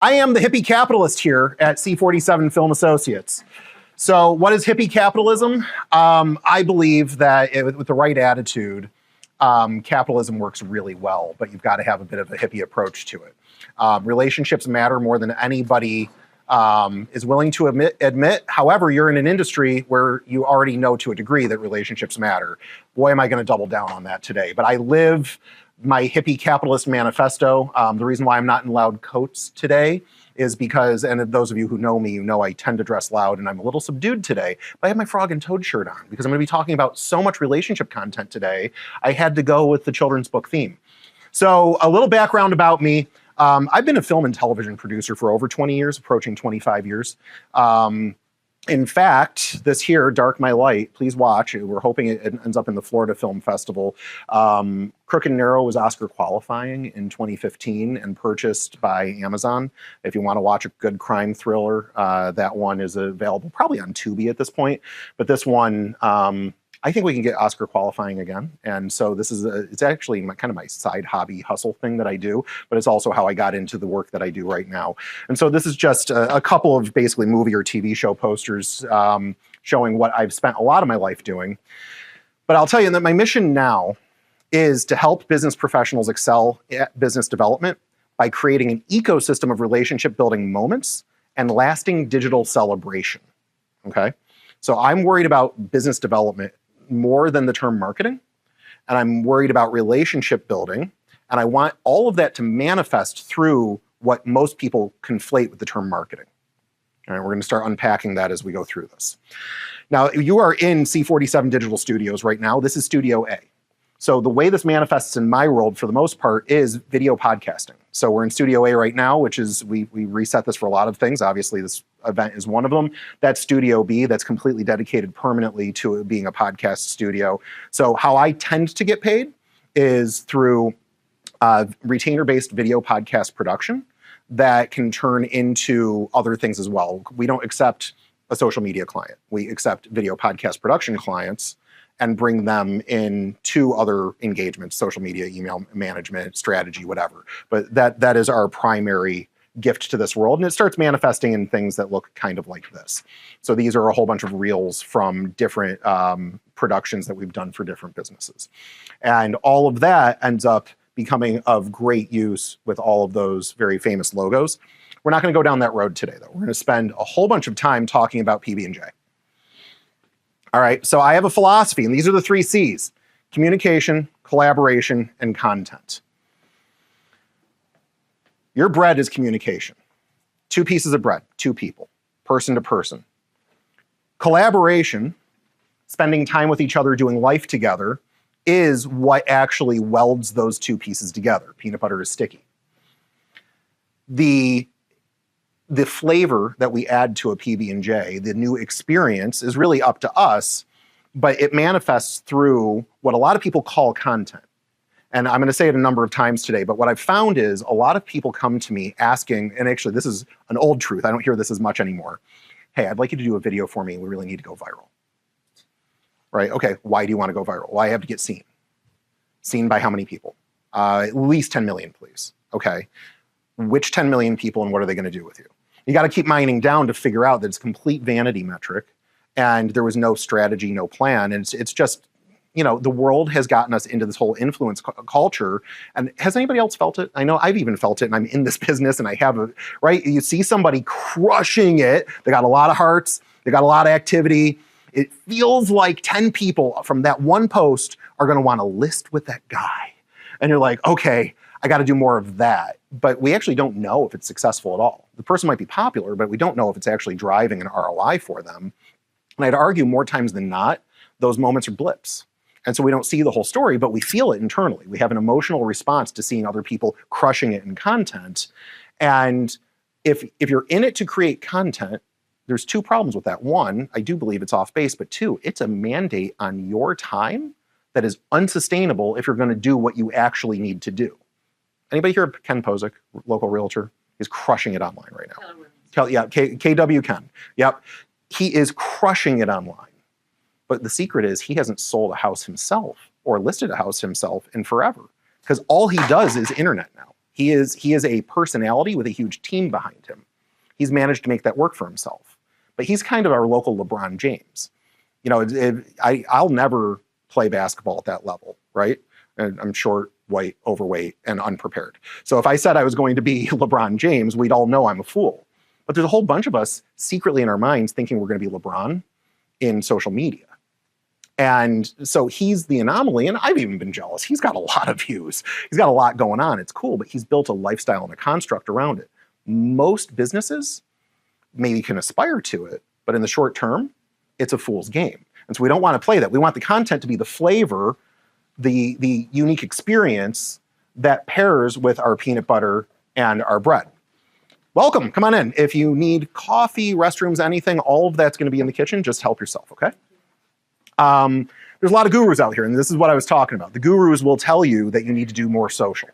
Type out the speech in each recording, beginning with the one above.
I am the hippie capitalist here at C47 Film Associates. So what is hippie capitalism? I believe that with the right attitude, capitalism works really well, but you've got to have a bit of a hippie approach to it. Relationships matter more than anybody is willing to admit. However, you're in an industry where you already know to a degree that relationships matter. Boy, am I going to double down on that today. But I live my hippie capitalist manifesto. The reason why I'm not in loud coats today is because, and those of you who know me, you know I tend to dress loud and I'm a little subdued today, but I have my frog and toad shirt on because I'm going to be talking about so much relationship content today. I had to go with the children's book theme. So a little background about me. I've been a film and television producer for over 20 years, approaching 25 years. In fact, this here, Dark My Light, please watch. We're hoping it ends up in the Florida Film Festival. Crook and Narrow was Oscar qualifying in 2015 and purchased by Amazon. If you want to watch a good crime thriller, that one is available probably on Tubi at this point. But this one, I think we can get Oscar qualifying again. And so this is, it's actually kind of my side hobby hustle thing that I do, but it's also how I got into the work that I do right now. And so this is just a couple of basically movie or TV show posters showing what I've spent a lot of my life doing. But I'll tell you that my mission now is to help business professionals excel at business development by creating an ecosystem of relationship building moments and lasting digital celebration, okay? So I'm worried about business development more than the term marketing, and I'm worried about relationship building, and I want all of that to manifest through what most people conflate with the term marketing. All right, we're going to start unpacking that as we go through this. Now, you are in C47 Digital Studios right now. This is Studio A. So the way this manifests in my world, for the most part, is video podcasting. So we're in Studio A right now, which is, we reset this for a lot of things. Obviously, this event is one of them. That's Studio B, that's completely dedicated permanently to it being a podcast studio. So how I tend to get paid is through retainer-based video podcast production that can turn into other things as well. We don't accept a social media client. We accept video podcast production clients and bring them in to other engagements, social media, email management, strategy, whatever. But that is our primary gift to this world. And it starts manifesting in things that look kind of like this. So these are a whole bunch of reels from different productions that we've done for different businesses. And all of that ends up becoming of great use with all of those very famous logos. We're not gonna go down that road today though. We're gonna spend a whole bunch of time talking about PB&J. All right, so I have a philosophy, and these are the 3 C's: communication, collaboration, and content. Your bread is communication. 2 pieces of bread, 2 people, person to person. Collaboration, spending time with each other, doing life together, is what actually welds those 2 pieces together. Peanut butter is sticky. The flavor that we add to a PB&J, the new experience, is really up to us, but it manifests through what a lot of people call content. And I'm gonna say it a number of times today, but what I've found is a lot of people come to me asking, and actually this is an old truth, I don't hear this as much anymore. Hey, I'd like you to do a video for me, we really need to go viral. Right, okay, why do you wanna go viral? Well, I have to get seen. Seen by how many people? At least 10 million, please. Okay, which 10 million people and what are they gonna do with you? You got to keep mining down to figure out that it's complete vanity metric and there was no strategy, no plan. And it's just, you know, the world has gotten us into this whole influence culture. And has anybody else felt it? I know I've even felt it, and I'm in this business and I have a, right? You see somebody crushing it. They got a lot of hearts. They got a lot of activity. It feels like 10 people from that one post are going to want to list with that guy. And you're like, okay, I got to do more of that. But we actually don't know if it's successful at all. The person might be popular, but we don't know if it's actually driving an ROI for them. And I'd argue more times than not, those moments are blips. And so we don't see the whole story, but we feel it internally. We have an emotional response to seeing other people crushing it in content. And if you're in it to create content, there's 2 problems with that. 1, I do believe it's off base, but 2, it's a mandate on your time that is unsustainable if you're going to do what you actually need to do. Anybody here, Ken Posick, local realtor, is crushing it online right now. Yeah, KW Ken. Yep, he is crushing it online. But the secret is he hasn't sold a house himself or listed a house himself in forever, because all he does is internet now. He is a personality with a huge team behind him. He's managed to make that work for himself. But he's kind of our local LeBron James. You know, I'll never play basketball at that level, right? And I'm short, white, overweight, and unprepared. So if I said I was going to be LeBron James, we'd all know I'm a fool. But there's a whole bunch of us secretly in our minds thinking we're going to be LeBron in social media. And so he's the anomaly, and I've even been jealous. He's got a lot of views. He's got a lot going on. It's cool, but he's built a lifestyle and a construct around it. Most businesses maybe can aspire to it, but in the short term, it's a fool's game. And so we don't want to play that. We want the content to be the flavor, the unique experience that pairs with our peanut butter and our bread. Welcome, come on in. If you need coffee, restrooms, anything, all of that's going to be in the kitchen. Just help yourself, okay? There's a lot of gurus out here, and this is what I was talking about. The gurus will tell you that you need to do more social.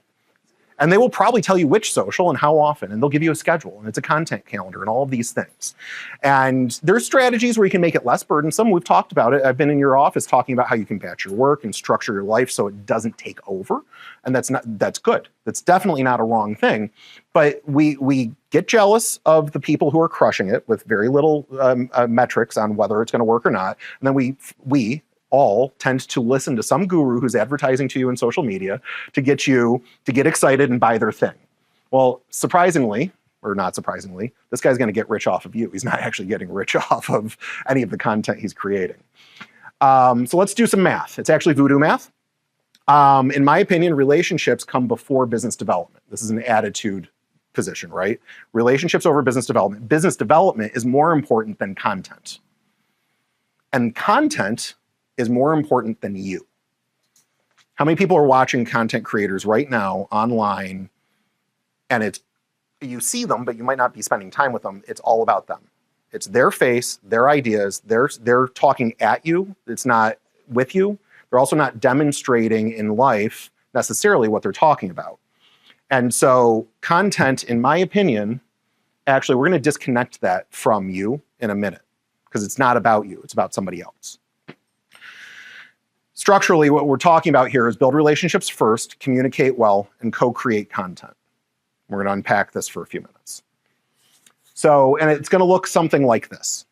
And they will probably tell you which social and how often, and they'll give you a schedule, and it's a content calendar, and all of these things. And there's strategies where you can make it less burdensome. We've talked about it. I've been in your office talking about how you can batch your work and structure your life so it doesn't take over. And that's good. That's definitely not a wrong thing. But we get jealous of the people who are crushing it with very little metrics on whether it's going to work or not. And then we all tend to listen to some guru who's advertising to you in social media to get you to get excited and buy their thing. Well, surprisingly, or not surprisingly, this guy's going to get rich off of you. He's not actually getting rich off of any of the content he's creating. So let's do some math. It's actually voodoo math. In my opinion, relationships come before business development. This is an attitude position, right? Relationships over business development. Business development is more important than content. And content is more important than you. How many people are watching content creators right now online, and you see them, but you might not be spending time with them. It's all about them. It's their face, their ideas, they're talking at you. It's not with you. They're also not demonstrating in life necessarily what they're talking about. And so content, in my opinion, actually, we're going to disconnect that from you in a minute because it's not about you. It's about somebody else. Structurally, what we're talking about here is build relationships first, communicate well, and co-create content. We're going to unpack this for a few minutes. So, and it's going to look something like this.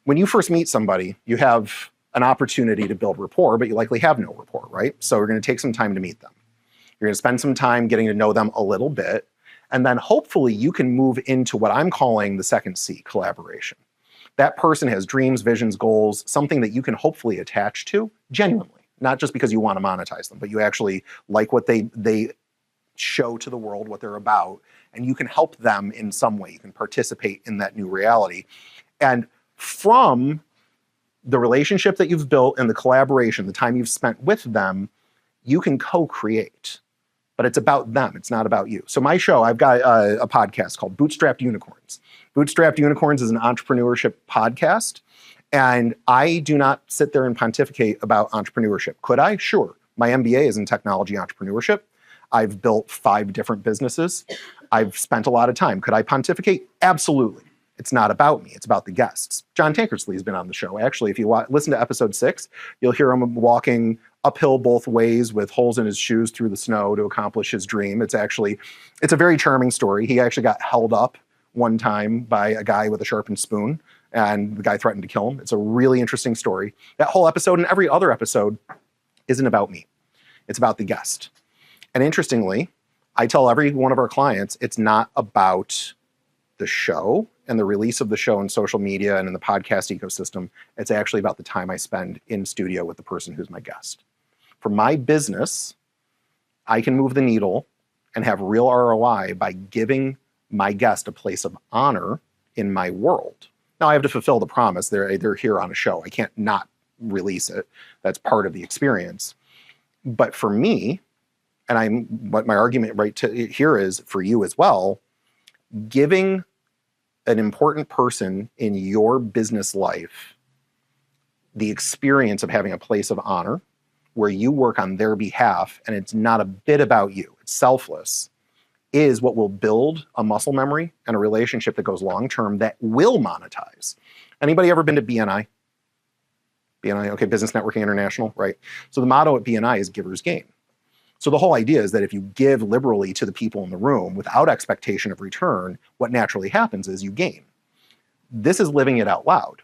When you first meet somebody, you have an opportunity to build rapport, but you likely have no rapport, right? So you're going to take some time to meet them. You're going to spend some time getting to know them a little bit, and then hopefully you can move into what I'm calling the second C, collaboration. That person has dreams, visions, goals, something that you can hopefully attach to genuinely, not just because you want to monetize them, but you actually like what they show to the world, what they're about, and you can help them in some way. You can participate in that new reality. And from the relationship that you've built and the collaboration, the time you've spent with them, you can co-create. But it's about them. It's not about you. So my show, I've got a podcast called Bootstrapped Unicorns. Bootstrapped Unicorns is an entrepreneurship podcast. And I do not sit there and pontificate about entrepreneurship. Could I? Sure. My MBA is in technology entrepreneurship. I've built 5 different businesses. I've spent a lot of time. Could I pontificate? Absolutely. It's not about me. It's about the guests. John Tankersley has been on the show. Actually, if you listen to episode 6, you'll hear him walking uphill both ways with holes in his shoes through the snow to accomplish his dream. It's a very charming story. He actually got held up one time by a guy with a sharpened spoon, and the guy threatened to kill him. It's a really interesting story. That whole episode and every other episode isn't about me. It's about the guest. And interestingly, I tell every one of our clients, it's not about the show and the release of the show in social media and in the podcast ecosystem. It's actually about the time I spend in studio with the person who's my guest. For my business, I can move the needle and have real ROI by giving my guest a place of honor in my world. Now I have to fulfill the promise. They're here on a show. I can't not release it. That's part of the experience. But for me, and what my argument here is for you as well, giving an important person in your business life the experience of having a place of honor where you work on their behalf and it's not a bit about you, it's selfless, is what will build a muscle memory and a relationship that goes long-term that will monetize. Anybody ever been to BNI? BNI, okay, Business Networking International, right? So the motto at BNI is givers gain. So the whole idea is that if you give liberally to the people in the room without expectation of return, what naturally happens is you gain. This is living it out loud.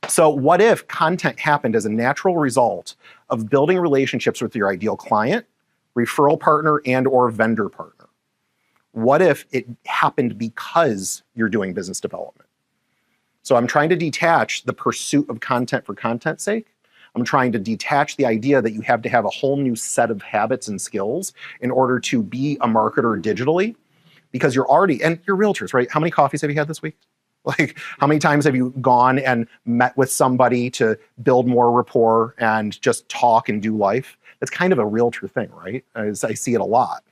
So what if content happened as a natural result of building relationships with your ideal client, referral partner, and or vendor partner? What if it happened because you're doing business development? So I'm trying to detach the pursuit of content for content's sake. I'm trying to detach the idea that you have to have a whole new set of habits and skills in order to be a marketer digitally, because you're already, and you're realtors, right? How many coffees have you had this week? Like, how many times have you gone and met with somebody to build more rapport and just talk and do life? That's kind of a realtor thing, right? As I see it a lot.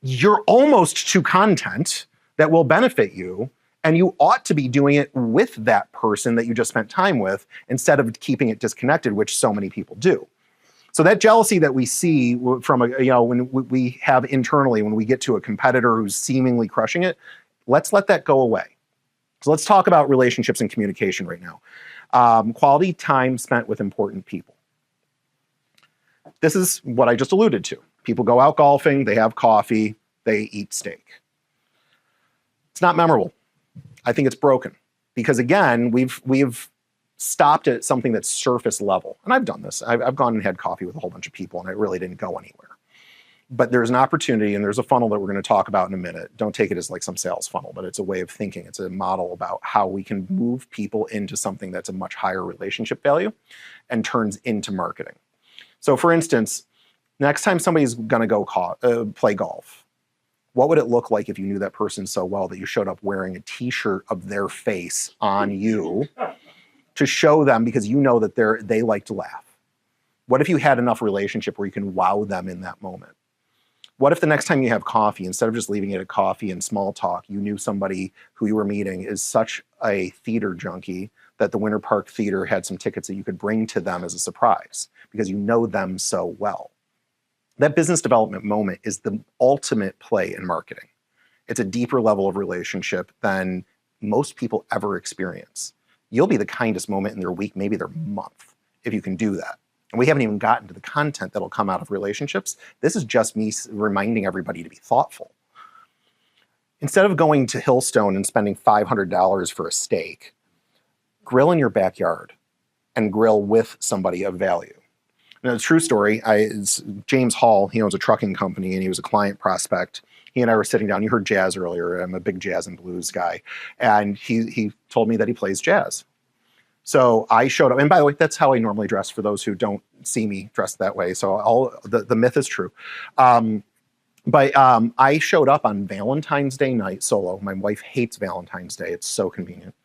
You're almost to content that will benefit you, and you ought to be doing it with that person that you just spent time with instead of keeping it disconnected, which so many people do. So that jealousy that we see from when we have internally, when we get to a competitor who's seemingly crushing it, let's let that go away. So let's talk about relationships and communication right now. Quality time spent with important people. This is what I just alluded to. People go out golfing, they have coffee, they eat steak. It's not memorable. I think it's broken because, again, we've stopped at something that's surface level. And I've done this. I've gone and had coffee with a whole bunch of people and it really didn't go anywhere. But there's an opportunity and there's a funnel that we're going to talk about in a minute. Don't take it as like some sales funnel, but it's a way of thinking. It's a model about how we can move people into something that's a much higher relationship value and turns into marketing. So for instance, next time somebody's going to go play golf, what would it look like if you knew that person so well that you showed up wearing a t-shirt of their face on you to show them because you know that they like to laugh? What if you had enough relationship where you can wow them in that moment? What if the next time you have coffee, instead of just leaving it at coffee and small talk, you knew somebody who you were meeting is such a theater junkie that the Winter Park Theater had some tickets that you could bring to them as a surprise because you know them so well? That business development moment is the ultimate play in marketing. It's a deeper level of relationship than most people ever experience. You'll be the kindest moment in their week, maybe their month, if you can do that. And we haven't even gotten to the content that'll come out of relationships. This is just me reminding everybody to be thoughtful. Instead of going to Hillstone and spending $500 for a steak, grill in your backyard and grill with somebody of value. Now, the true story, it's James Hall. He owns a trucking company and he was a client prospect. He and I were sitting down. You heard jazz earlier. I'm a big jazz and blues guy. And he told me that he plays jazz. So I showed up, and by the way, that's how I normally dress for those who don't see me dressed that way. So the myth is true. But I showed up on Valentine's Day night solo. My wife hates Valentine's Day. It's so convenient.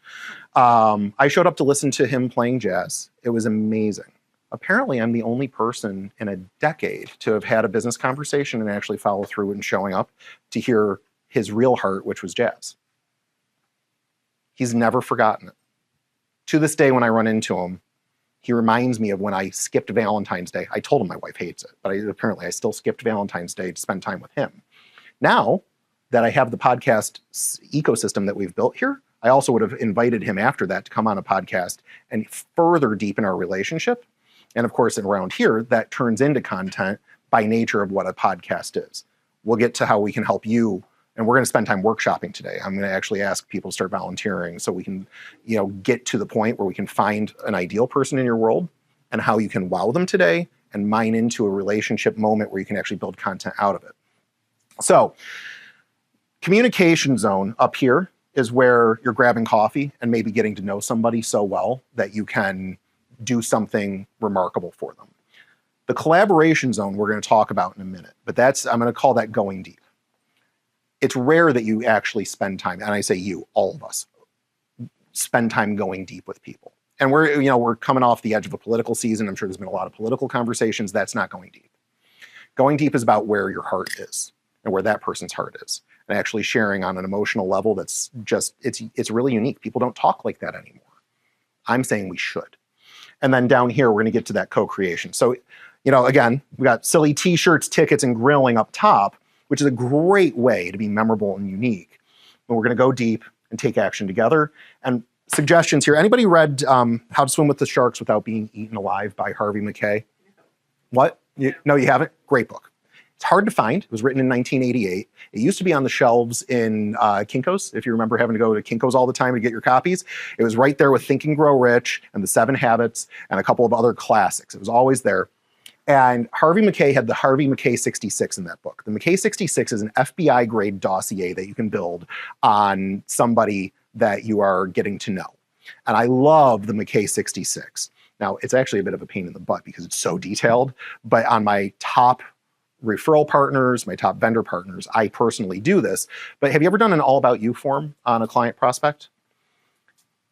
I showed up to listen to him playing jazz. It was amazing. Apparently, I'm the only person in a decade to have had a business conversation and actually follow through and showing up to hear his real heart, which was jazz. He's never forgotten it. To this day, when I run into him, he reminds me of when I skipped Valentine's Day. I told him my wife hates it, but apparently I still skipped Valentine's Day to spend time with him. Now that I have the podcast ecosystem that we've built here, I also would have invited him after that to come on a podcast and further deepen our relationship. And of course, around here, that turns into content by nature of what a podcast is. We'll get to how we can help you. And we're going to spend time workshopping today. I'm going to actually ask people to start volunteering so we can, get to the point where we can find an ideal person in your world and how you can wow them today and mine into a relationship moment where you can actually build content out of it. So, communication zone up here is where you're grabbing coffee and maybe getting to know somebody so well that you can do something remarkable for them. The collaboration zone we're going to talk about in a minute, but I'm going to call that going deep. It's rare that you actually spend time, and I say you, all of us, spend time going deep with people. And we're coming off the edge of a political season. I'm sure there's been a lot of political conversations. That's not going deep. Going deep is about where your heart is and where that person's heart is, and actually sharing on an emotional level that's just, it's really unique. People don't talk like that anymore. I'm saying we should. And then down here, we're going to get to that co-creation. So, again, we got silly t-shirts, tickets, and grilling up top, which is a great way to be memorable and unique. But we're going to go deep and take action together. And suggestions here. Anybody read How to Swim with the Sharks Without Being Eaten Alive by Harvey McKay? What? No, you haven't? Great book. It's hard to find. It was written in 1988. It used to be on the shelves in Kinko's, if you remember having to go to Kinko's all the time to get your copies. It was right there with Think and Grow Rich and The 7 Habits and a couple of other classics. It was always there. And Harvey Mackay had the Harvey Mackay 66 in that book. The Mackay 66 is an FBI grade dossier that you can build on somebody that you are getting to know. And I love the Mackay 66. Now, it's actually a bit of a pain in the butt because it's so detailed, but on my top referral partners, my top vendor partners, I personally do this. But have you ever done an all about you form on a client prospect?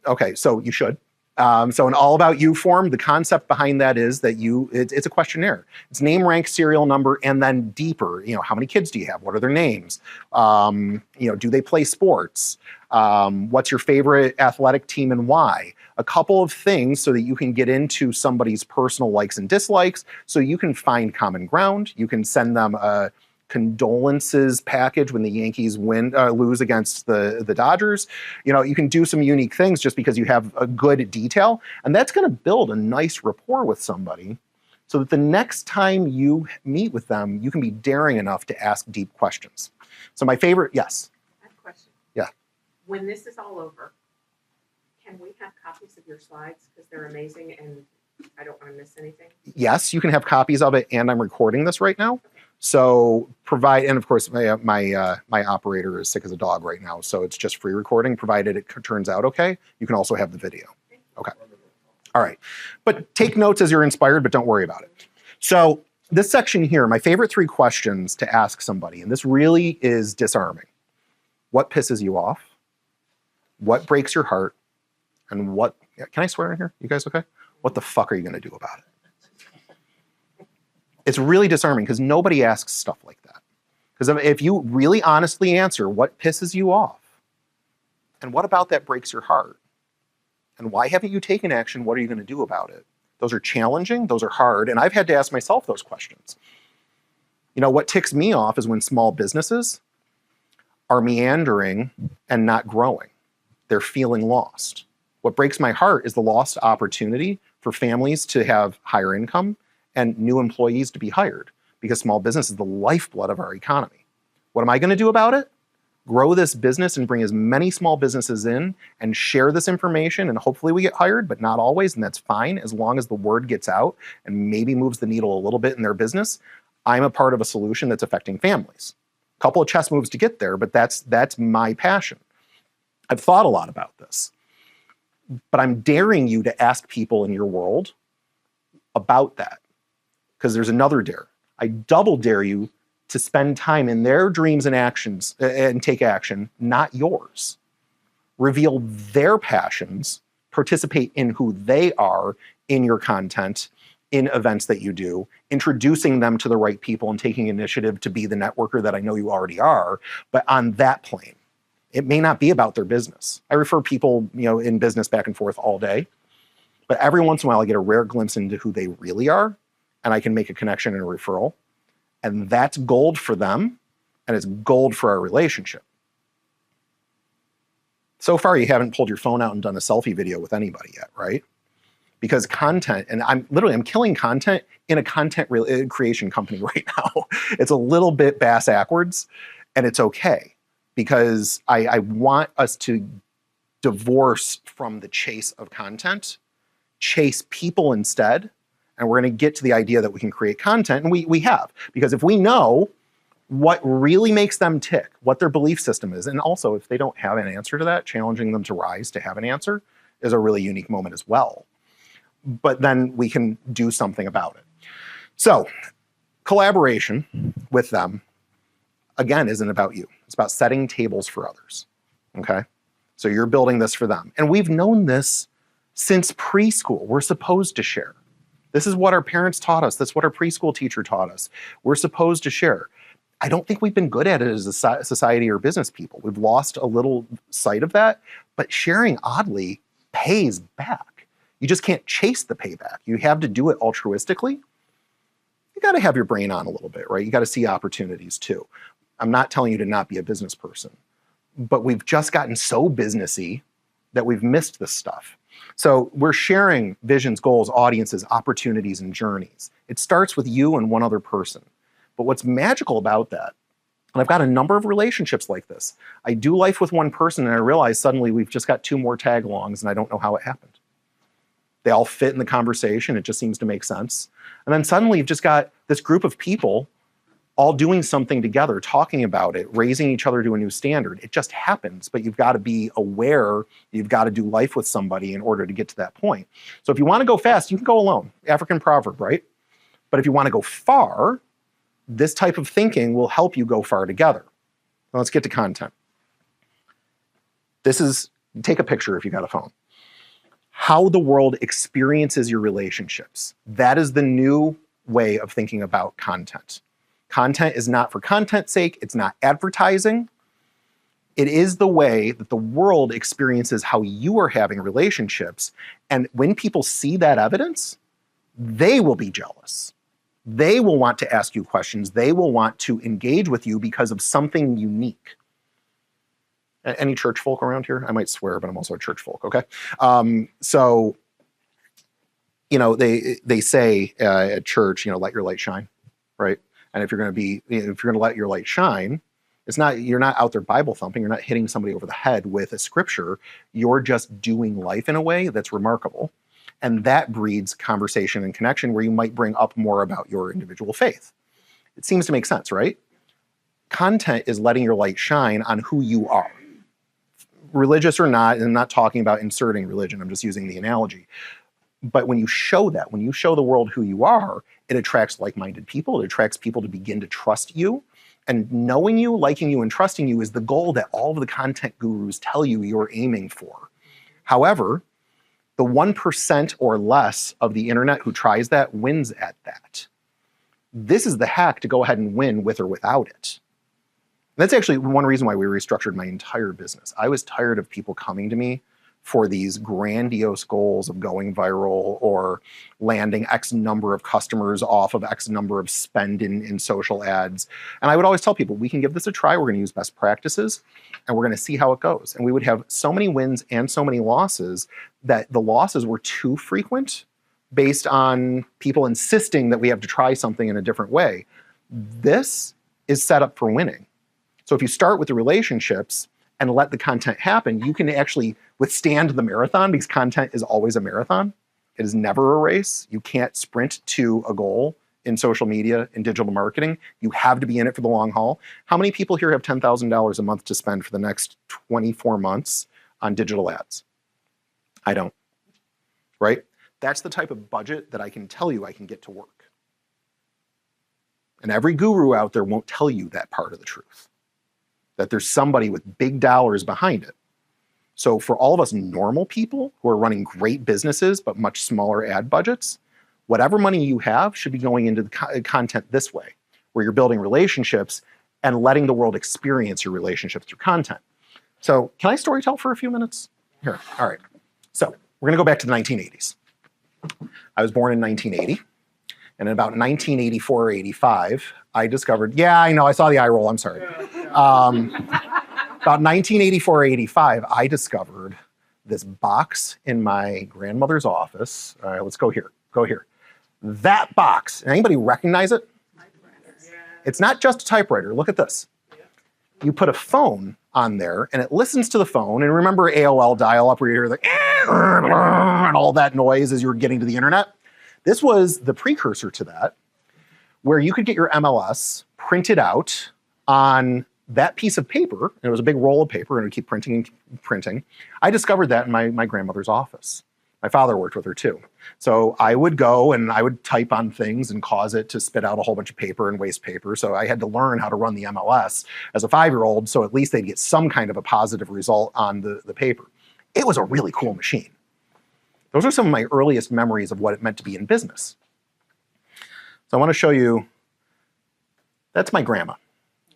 Okay, so you should. So an all about you form, the concept behind that is that it's a questionnaire. It's name, rank, serial number, and then deeper, how many kids do you have? What are their names? Do they play sports? What's your favorite athletic team and why? A couple of things so that you can get into somebody's personal likes and dislikes, so you can find common ground. You can send them a condolences package when the Yankees lose against the Dodgers. You can do some unique things just because you have a good detail, and that's going to build a nice rapport with somebody so that the next time you meet with them, you can be daring enough to ask deep questions. So my favorite, yes? I have a question. Yeah. When this is all over, can we have copies of your slides? Because they're amazing and I don't want to miss anything. Yes, you can have copies of it, and I'm recording this right now. So and of course, my operator is sick as a dog right now, so it's just free recording, provided it turns out okay. You can also have the video. Okay. All right. But take notes as you're inspired, but don't worry about it. So this section here, my favorite 3 questions to ask somebody, and this really is disarming. What pisses you off? What breaks your heart? And can I swear in here? You guys okay? What the fuck are you going to do about it? It's really disarming because nobody asks stuff like that. Because if you really honestly answer what pisses you off, and what about that breaks your heart, and why haven't you taken action, what are you going to do about it? Those are challenging, those are hard, and I've had to ask myself those questions. What ticks me off is when small businesses are meandering and not growing. They're feeling lost. What breaks my heart is the lost opportunity for families to have higher income and new employees to be hired, because small business is the lifeblood of our economy. What am I going to do about it? Grow this business and bring as many small businesses in and share this information, and hopefully we get hired, but not always, and that's fine as long as the word gets out and maybe moves the needle a little bit in their business. I'm a part of a solution that's affecting families. A couple of chess moves to get there, but that's my passion. I've thought a lot about this. But I'm daring you to ask people in your world about that, because there's another dare. I double dare you to spend time in their dreams and actions and take action, not yours. Reveal their passions, participate in who they are in your content, in events that you do, introducing them to the right people and taking initiative to be the networker that I know you already are, but on that plane. It may not be about their business. I refer people, in business back and forth all day, but every once in a while I get a rare glimpse into who they really are, and I can make a connection and a referral, and that's gold for them, and it's gold for our relationship. So far, you haven't pulled your phone out and done a selfie video with anybody yet, right? Because content, and I'm killing content in a content creation company right now. It's a little bit bass-ackwards, and it's okay. Because I want us to divorce from the chase of content, chase people instead, and we're going to get to the idea that we can create content, and we have. Because if we know what really makes them tick, what their belief system is, and also if they don't have an answer to that, challenging them to rise to have an answer is a really unique moment as well. But then we can do something about it. So, collaboration with them, again, isn't about you. It's about setting tables for others, okay? So you're building this for them. And we've known this since preschool. We're supposed to share. This is what our parents taught us. That's what our preschool teacher taught us. We're supposed to share. I don't think we've been good at it as a society or business people. We've lost a little sight of that, but sharing, oddly, pays back. You just can't chase the payback. You have to do it altruistically. You got to have your brain on a little bit, right? You got to see opportunities too. I'm not telling you to not be a business person, but we've just gotten so businessy that we've missed this stuff. So we're sharing visions, goals, audiences, opportunities, and journeys. It starts with you and one other person. But what's magical about that, and I've got a number of relationships like this. I do life with one person and I realize suddenly we've just got 2 more tag-alongs and I don't know how it happened. They all fit in the conversation. It just seems to make sense. And then suddenly you've just got this group of people all doing something together, talking about it, raising each other to a new standard. It just happens, but you've got to be aware, you've got to do life with somebody in order to get to that point. So if you want to go fast, you can go alone. African proverb, right? But if you want to go far, this type of thinking will help you go far together. Now let's get to content. Take a picture if you got a phone. How the world experiences your relationships. That is the new way of thinking about content. Content is not for content's sake. It's not advertising. It is the way that the world experiences how you are having relationships. And when people see that evidence, they will be jealous. They will want to ask you questions. They will want to engage with you because of something unique. Any church folk around here? I might swear, but I'm also a church folk, okay? So, they say at church, let your light shine, right? And if you're going to let your light shine, you're not out there Bible thumping. You're not hitting somebody over the head with a scripture. You're just doing life in a way that's remarkable. And that breeds conversation and connection where you might bring up more about your individual faith. It seems to make sense, right? Content is letting your light shine on who you are. Religious or not, and I'm not talking about inserting religion, I'm just using the analogy. But when you show that, when you show the world who you are, it attracts like-minded people. It attracts people to begin to trust you. And knowing you, liking you, and trusting you is the goal that all of the content gurus tell you you're aiming for. However, the 1% or less of the internet who tries that wins at that. This is the hack to go ahead and win with or without it. That's actually one reason why we restructured my entire business. I was tired of people coming to me for these grandiose goals of going viral or landing X number of customers off of X number of spend in social ads. And I would always tell people, we can give this a try. We're going to use best practices and we're going to see how it goes. And we would have so many wins and so many losses that the losses were too frequent based on people insisting that we have to try something in a different way. This is set up for winning. So if you start with the relationships and let the content happen, you can actually withstand the marathon because content is always a marathon. It is never a race. You can't sprint to a goal in social media, in digital marketing. You have to be in it for the long haul. How many people here have $10,000 a month to spend for the next 24 months on digital ads? I don't, right? That's the type of budget that I can tell you I can get to work. And every guru out there won't tell you that part of the truth, that there's somebody with big dollars behind it. So for all of us normal people who are running great businesses but much smaller ad budgets, whatever money you have should be going into the content this way, where you're building relationships and letting the world experience your relationships through content. So can I storytell for a few minutes? Here, all right. So we're gonna go back to the 1980s. I was born in 1980. And in about 1984 or 85, I discovered, yeah, I know, I saw the eye roll, I'm sorry. About 1984 or 85, I discovered this box in my grandmother's office. All right, let's go here, go here. That box, anybody recognize it? It's not just a typewriter, look at this. You put a phone on there and it listens to the phone. And remember AOL dial-up where you hear the and all that noise as you were getting to the internet? This was the precursor to that, where you could get your MLS printed out on that piece of paper, and it was a big roll of paper, and it would keep printing and printing. I discovered that in my grandmother's office. My father worked with her too. So I would go and I would type on things and cause it to spit out a whole bunch of paper and waste paper. So I had to learn how to run the MLS as a 5-year-old, so at least they'd get some kind of a positive result on the paper. It was a really cool machine. Those are some of my earliest memories of what it meant to be in business. So I want to show you, that's my grandma.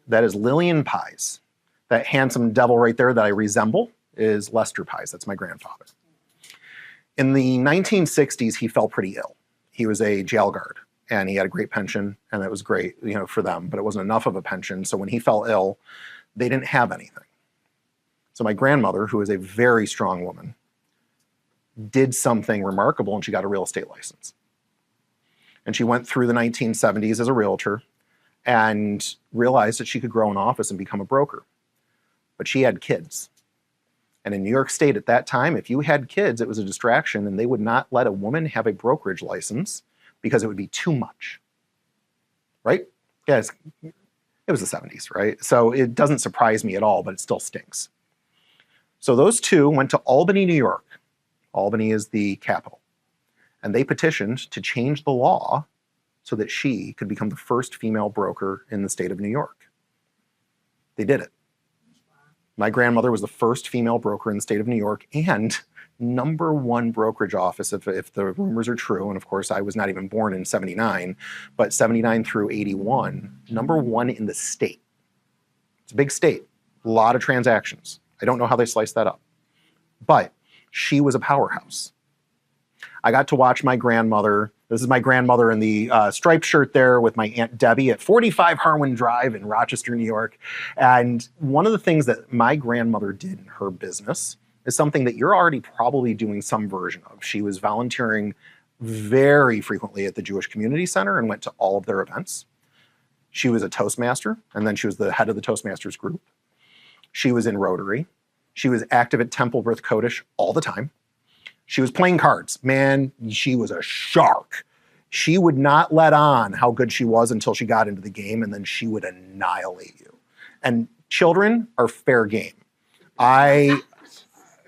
That is Lillian Pies. That handsome devil right there that I resemble is Lester Pies. That's my grandfather. In the 1960s, he fell pretty ill. He was a jail guard and he had a great pension, and that was great, for them, but it wasn't enough of a pension. So when he fell ill, they didn't have anything. So my grandmother, who is a very strong woman, did something remarkable, and she got a real estate license. And she went through the 1970s as a realtor, and realized that she could grow an office and become a broker. But she had kids. And in New York State at that time, if you had kids, it was a distraction, and they would not let a woman have a brokerage license because it would be too much. Right? Yeah, it was the 70s, right? So it doesn't surprise me at all, but it still stinks. So those two went to Albany, New York. Albany is the capital. And they petitioned to change the law so that she could become the first female broker in the state of New York. They did it. My grandmother was the first female broker in the state of New York and #1 brokerage office, if the rumors are true. And of course, I was not even born in 79, but 79 through 81, #1 in the state. It's a big state, a lot of transactions. I don't know how they sliced that up, but she was a powerhouse. I got to watch my grandmother. This is my grandmother in the striped shirt there with my Aunt Debbie at 45 Harwin Drive in Rochester, New York. And one of the things that my grandmother did in her business is something that you're already probably doing some version of. She was volunteering very frequently at the Jewish Community Center and went to all of their events. She was a Toastmaster, and then she was the head of the Toastmasters group. She was in Rotary. She was active at Temple B'rith Kodesh all the time. She was playing cards. Man, she was a shark. She would not let on how good she was until she got into the game, and then she would annihilate you. And children are fair game.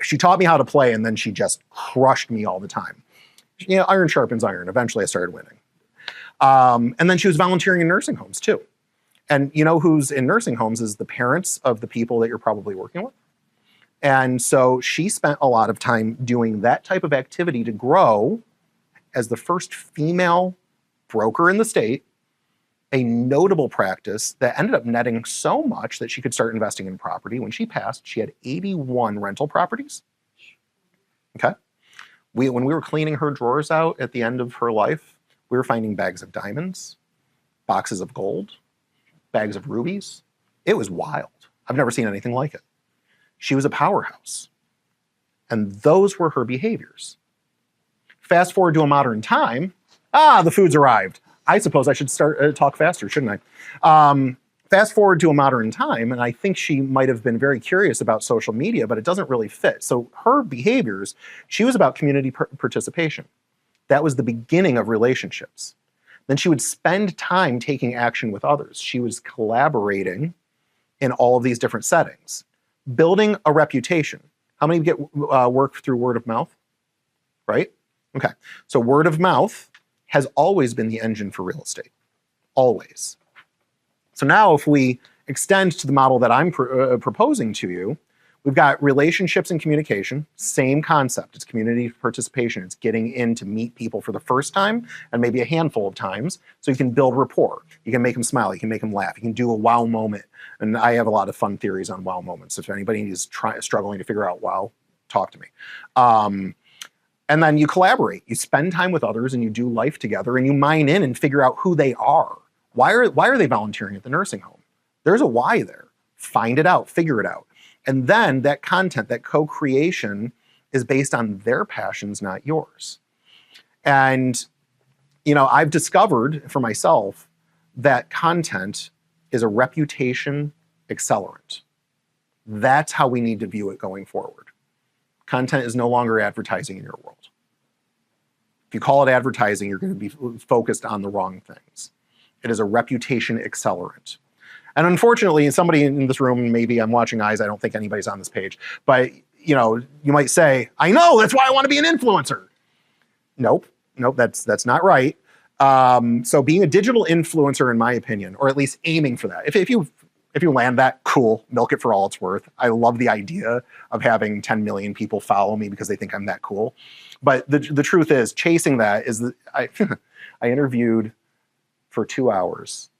She taught me how to play, and then she just crushed me all the time. You know, iron sharpens iron. Eventually, I started winning. And then she was volunteering in nursing homes, too. And you know who's in nursing homes is the parents of the people that you're probably working with. And so she spent a lot of time doing that type of activity to grow as the first female broker in the state, a notable practice that ended up netting so much that she could start investing in property. When she passed, she had 81 rental properties. Okay. When we were cleaning her drawers out at the end of her life, we were finding bags of diamonds, boxes of gold, bags of rubies. It was wild. I've never seen anything like it. She was a powerhouse. And those were her behaviors. Fast forward to a modern time. The food's arrived. I suppose I should start talk faster, shouldn't I? Fast forward to a modern time, and I think she might have been very curious about social media, but it doesn't really fit. So her behaviors, she was about community participation. That was the beginning of relationships. Then she would spend time taking action with others. She was collaborating in all of these different settings. Building a reputation. How many get work through word of mouth? Right? Okay. So word of mouth has always been the engine for real estate. Always. So now if we extend to the model that I'm proposing to you, we've got relationships and communication, same concept. It's community participation. It's getting in to meet people for the first time and maybe a handful of times so you can build rapport. You can make them smile. You can make them laugh. You can do a wow moment. And I have a lot of fun theories on wow moments. If anybody is struggling to figure out wow, talk to me. And then you collaborate. You spend time with others and you do life together and you mine in and figure out who they are. Why are they volunteering at the nursing home? There's a why there. Find it out, figure it out. And then that content, that co-creation is based on their passions, not yours. And, you know, I've discovered for myself that content is a reputation accelerant. That's how we need to view it going forward. Content is no longer advertising in your world. If you call it advertising, you're going to be focused on the wrong things. It is a reputation accelerant. And unfortunately, somebody in this room, maybe I'm watching eyes, I don't think anybody's on this page, but you know, you might say, I know, that's why I want to be an influencer. Nope, that's not right. So being a digital influencer, in my opinion, or at least aiming for that, if you land that, cool, milk it for all it's worth. I love the idea of having 10 million people follow me because they think I'm that cool. But the truth is, chasing that is, I interviewed for 2 hours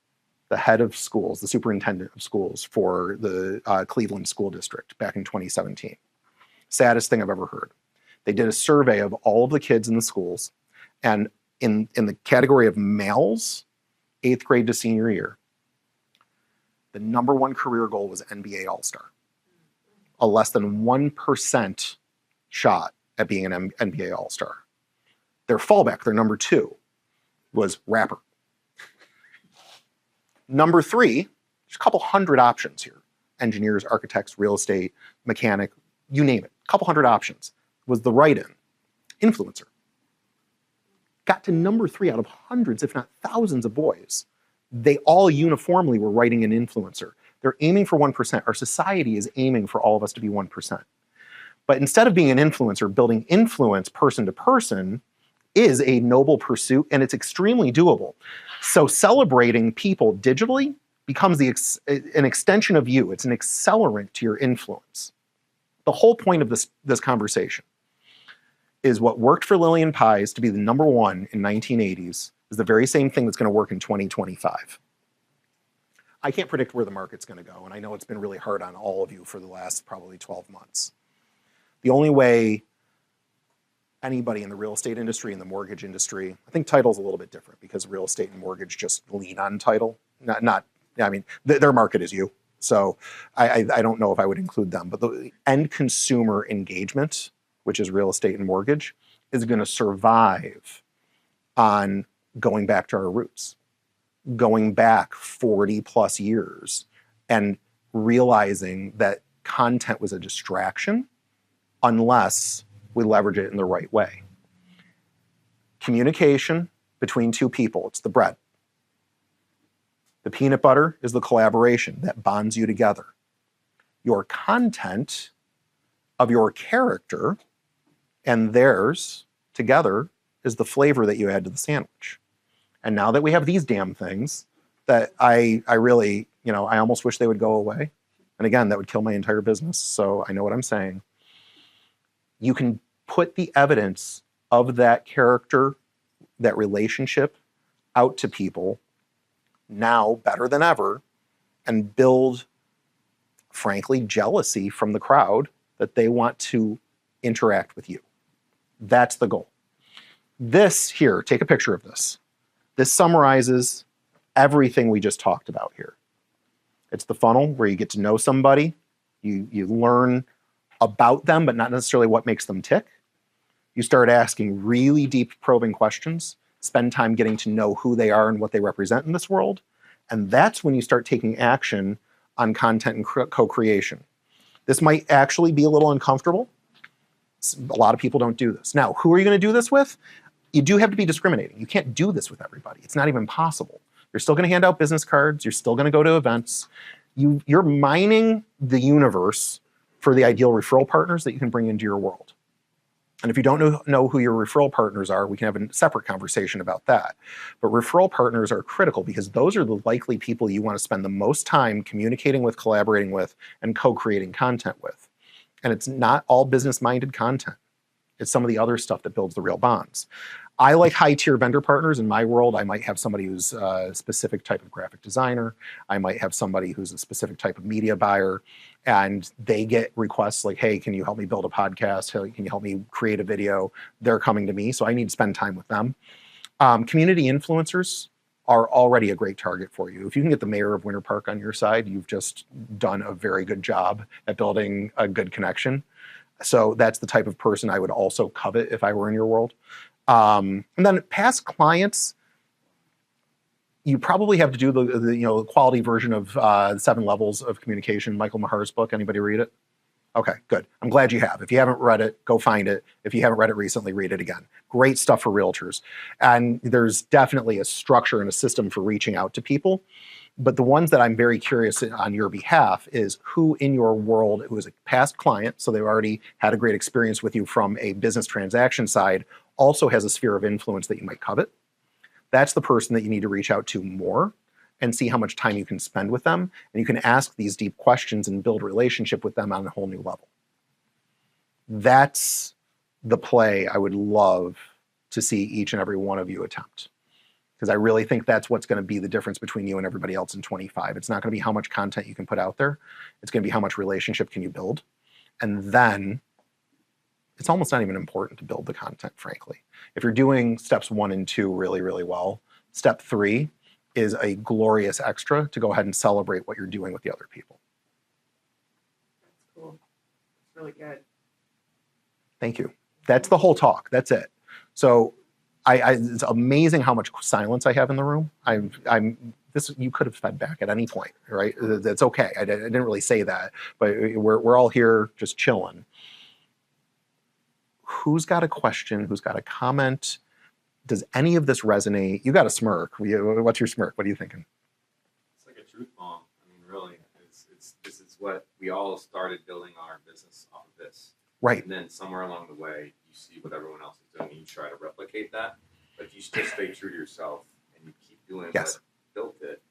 the head of schools, the superintendent of schools for the Cleveland School District back in 2017. Saddest thing I've ever heard. They did a survey of all of the kids in the schools, and in the category of males, 8th grade to senior year, the #1 career goal was NBA All-Star. A less than 1% shot at being an NBA All-Star. Their fallback, their #2, was rapper. Number 3, there's a couple hundred options here. Engineers, architects, real estate, mechanic, you name it. A couple hundred options was the write-in. Influencer. Got to number 3 out of hundreds, if not thousands of boys. They all uniformly were writing an influencer. They're aiming for 1%. Our society is aiming for all of us to be 1%. But instead of being an influencer, building influence person to person is a noble pursuit, and it's extremely doable. So celebrating people digitally becomes an extension of you. It's an accelerant to your influence. The whole point of this conversation is what worked for Lillian Pies to be the number 1 in 1980s is the very same thing that's going to work in 2025. I can't predict where the market's going to go, and I know it's been really hard on all of you for the last probably 12 months. The only way anybody in the real estate industry and the mortgage industry, I think title's a little bit different because real estate and mortgage just lean on title. I mean, their market is you. So I don't know if I would include them, but the end consumer engagement, which is real estate and mortgage, is going to survive on going back to our roots, going back 40 plus years and realizing that content was a distraction unless we leverage it in the right way. Communication between two people, it's the bread. The peanut butter is the collaboration that bonds you together. Your content of your character and theirs together is the flavor that you add to the sandwich. And now that we have these damn things that I really, I almost wish they would go away. And again, that would kill my entire business. So I know what I'm saying. You can put the evidence of that character, that relationship out to people now better than ever and build, frankly, jealousy from the crowd that they want to interact with you. That's the goal. This here, take a picture of this. This summarizes everything we just talked about here. It's the funnel where you get to know somebody, you learn about them, but not necessarily what makes them tick. You start asking really deep probing questions, spend time getting to know who they are and what they represent in this world. And that's when you start taking action on content and co-creation. This might actually be a little uncomfortable. A lot of people don't do this. Now, who are you going to do this with? You do have to be discriminating. You can't do this with everybody. It's not even possible. You're still going to hand out business cards. You're still going to go to events. You're mining the universe for the ideal referral partners that you can bring into your world. And if you don't know who your referral partners are, we can have a separate conversation about that. But referral partners are critical because those are the likely people you want to spend the most time communicating with, collaborating with, and co-creating content with. And it's not all business-minded content. It's some of the other stuff that builds the real bonds. I like high-tier vendor partners. In my world, I might have somebody who's a specific type of graphic designer. I might have somebody who's a specific type of media buyer. And they get requests like, hey, can you help me build a podcast? Hey, can you help me create a video? They're coming to me, so I need to spend time with them. Community influencers are already a great target for you. If you can get the mayor of Winter Park on your side, you've just done a very good job at building a good connection. So that's the type of person I would also covet if I were in your world. And then past clients, you probably have to do the quality version of the 7 Levels of Communication, Michael Mahar's book. Anybody read it? Okay, good. I'm glad you have. If you haven't read it, go find it. If you haven't read it recently, read it again. Great stuff for realtors. And there's definitely a structure and a system for reaching out to people. But the ones that I'm very curious on your behalf is who in your world who is a past client, so they've already had a great experience with you from a business transaction side, also has a sphere of influence that you might covet. That's the person that you need to reach out to more and see how much time you can spend with them. And you can ask these deep questions and build a relationship with them on a whole new level. That's the play I would love to see each and every one of you attempt. Because I really think that's what's going to be the difference between you and everybody else in 25. It's not going to be how much content you can put out there. It's going to be how much relationship can you build. And then it's almost not even important to build the content, frankly. If you're doing steps 1 and 2 really, really well, step 3 is a glorious extra to go ahead and celebrate what you're doing with the other people. That's cool. It's really good. Thank you. That's the whole talk. That's it. So it's amazing how much silence I have in the room. this you could have fed back at any point, right? That's okay. I didn't really say that, but we're all here just chilling. Who's got a question? Who's got a comment? Does any of this resonate? You got a smirk. What's your smirk? What are you thinking? It's like a truth bomb. I mean, really, this is what we all started building our business off of this. Right. And then somewhere along the way, you see what everyone else is doing and you try to replicate that. But if you just stay true to yourself and you keep doing what built it,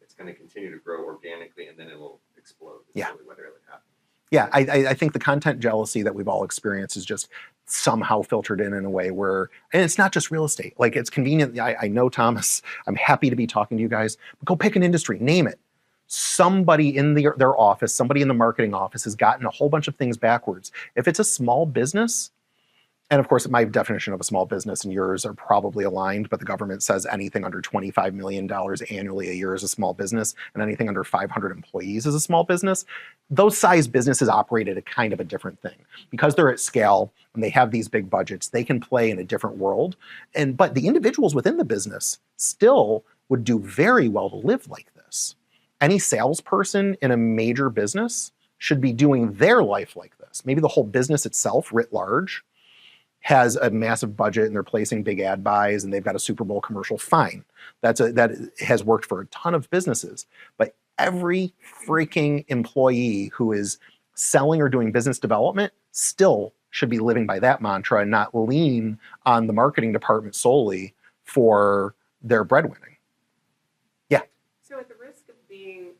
it's going to continue to grow organically and then it will explode. It's really what really happens. Yeah, I think the content jealousy that we've all experienced is just somehow filtered in a way where, and it's not just real estate. Like, it's convenient. I know, Thomas, I'm happy to be talking to you guys, but go pick an industry, name it. Somebody in their office, somebody in the marketing office has gotten a whole bunch of things backwards. If it's a small business, and of course, my definition of a small business and yours are probably aligned, but the government says anything under $25 million annually a year is a small business, and anything under 500 employees is a small business. Those size businesses operate at a kind of a different thing. Because they're at scale and they have these big budgets, they can play in a different world. But the individuals within the business still would do very well to live like this. Any salesperson in a major business should be doing their life like this. Maybe the whole business itself, writ large, has a massive budget and they're placing big ad buys and they've got a Super Bowl commercial, fine. That has worked for a ton of businesses. But every freaking employee who is selling or doing business development still should be living by that mantra and not lean on the marketing department solely for their breadwinning. Yeah. So at the risk of being,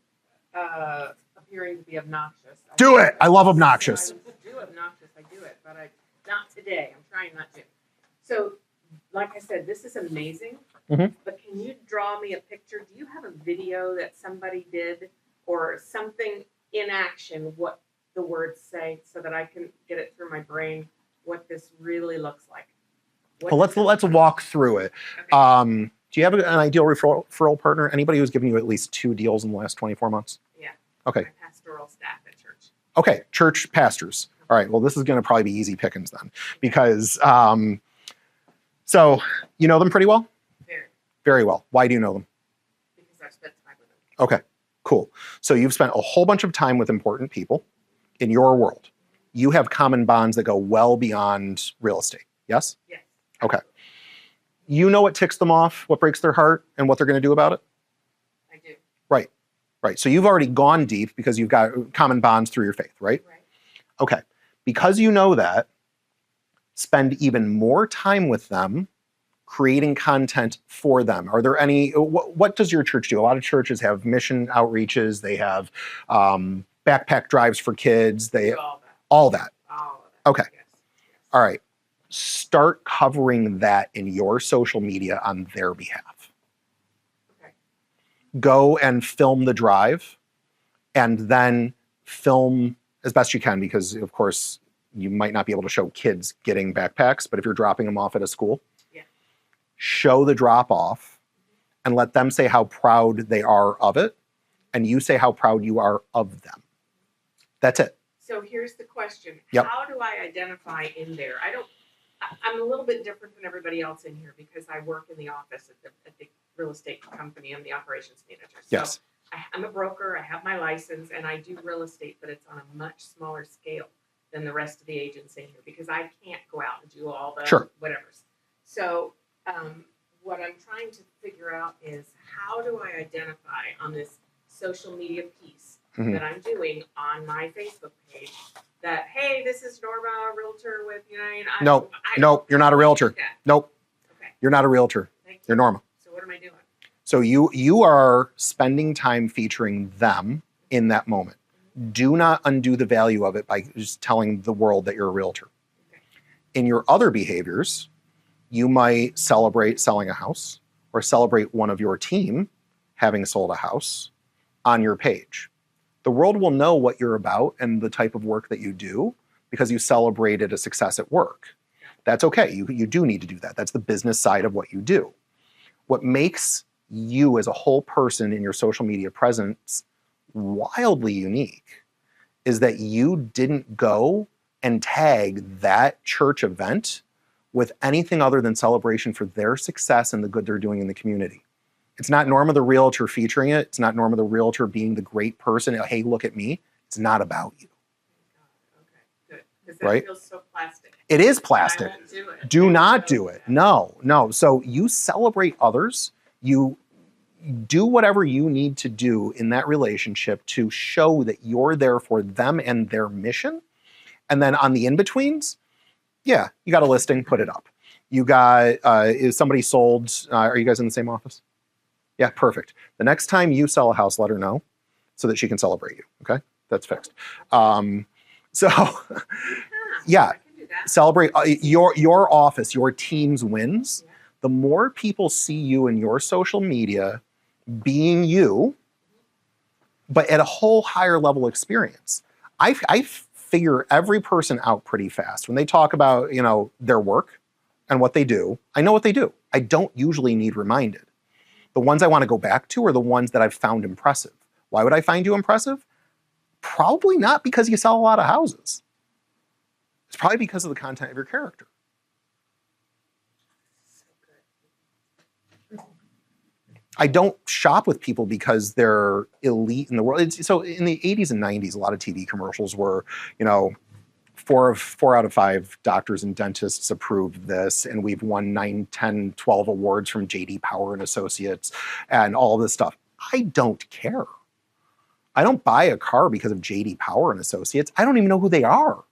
appearing to be obnoxious. Do it! I love obnoxious. I do obnoxious, I do it, but not today. I'm trying not to. So, like I said, this is amazing. Mm-hmm. But can you draw me a picture? Do you have a video that somebody did or something in action, what the words say, so that I can get it through my brain what this really looks like? Well, let's walk through it. Okay. Do you have an ideal referral partner? Anybody who's given you at least 2 deals in the last 24 months? Yeah. Okay. My pastoral staff at church. Okay, church pastors. All right, well, this is going to probably be easy pickings then, because, so you know them pretty well? Very. Very well. Why do you know them? Because I've spent time with them. Okay, cool. So you've spent a whole bunch of time with important people in your world. You have common bonds that go well beyond real estate, yes? Yes. Okay. You know what ticks them off, what breaks their heart, and what they're going to do about it? I do. Right, right. So you've already gone deep because you've got common bonds through your faith, right? Right. Okay. Because you know that, spend even more time with them creating content for them. Are there any, what does your church do? A lot of churches have mission outreaches. They have backpack drives for kids. They Do all that. all that. All of that. Okay. Yes. All right. Start covering that in your social media on their behalf. Okay. Go and film the drive and then film as best you can, because of course you might not be able to show kids getting backpacks, but if you're dropping them off at a school, show the drop off and let them say how proud they are of it. And you say how proud you are of them. That's it. So here's the question. Yep. How do I identify in there? I'm a little bit different than everybody else in here because I work in the office at the real estate company. I'm the operations manager. So Yes. I'm a broker. I have my license and I do real estate, but it's on a much smaller scale than the rest of the agents in here because I can't go out and do all the whatevers. So what I'm trying to figure out is how do I identify on this social media piece that I'm doing on my Facebook page that, hey, this is Norma, a realtor with, Nope, you're not a realtor. Okay. Nope, Okay. you're not a realtor. Thank you. You're Norma. So what am I doing? So you are spending time featuring them in that moment. Do not undo the value of it by just telling the world that you're a realtor. Okay. In your other behaviors, you might celebrate selling a house or celebrate one of your team having sold a house on your page. The world will know what you're about and the type of work that you do because you celebrated a success at work. That's okay. You do need to do that. That's the business side of what you do. What makes you as a whole person in your social media presence wildly unique is that you didn't go and tag that church event with anything other than celebration for their success and the good they're doing in the community. It's not Norma the Realtor featuring it. It's not Norma the Realtor being the great person. Hey, look at me. It's not about you. Okay, good. Because that Right? feels so plastic. It is plastic. I won't do it. Do not do it. No, no. So you celebrate others. You do whatever you need to do in that relationship to show that you're there for them and their mission. And then on the in-betweens, yeah, you got a listing, put it up. You got, is somebody sold, are you guys in the same office? Yeah, perfect. The next time you sell a house, let her know so that she can celebrate you, okay? That's fixed. So, yeah, celebrate your office, your team's wins. Yeah. The more people see you in your social media being you, but at a whole higher level experience. I figure every person out pretty fast. When they talk about, you know, their work and what they do, I know what they do. I don't usually need reminded. The ones I want to go back to are the ones that I've found impressive. Why would I find you impressive? Probably not because you sell a lot of houses. It's probably because of the content of your character. I don't shop with people because they're elite in the world. So in the 80s and 90s, a lot of TV commercials were, you know, four out of 5 doctors and dentists approved this, and we've won 9, 10, 12 awards from J.D. Power and Associates and all this stuff. I don't care. I don't buy a car because of J.D. Power and Associates. I don't even know who they are.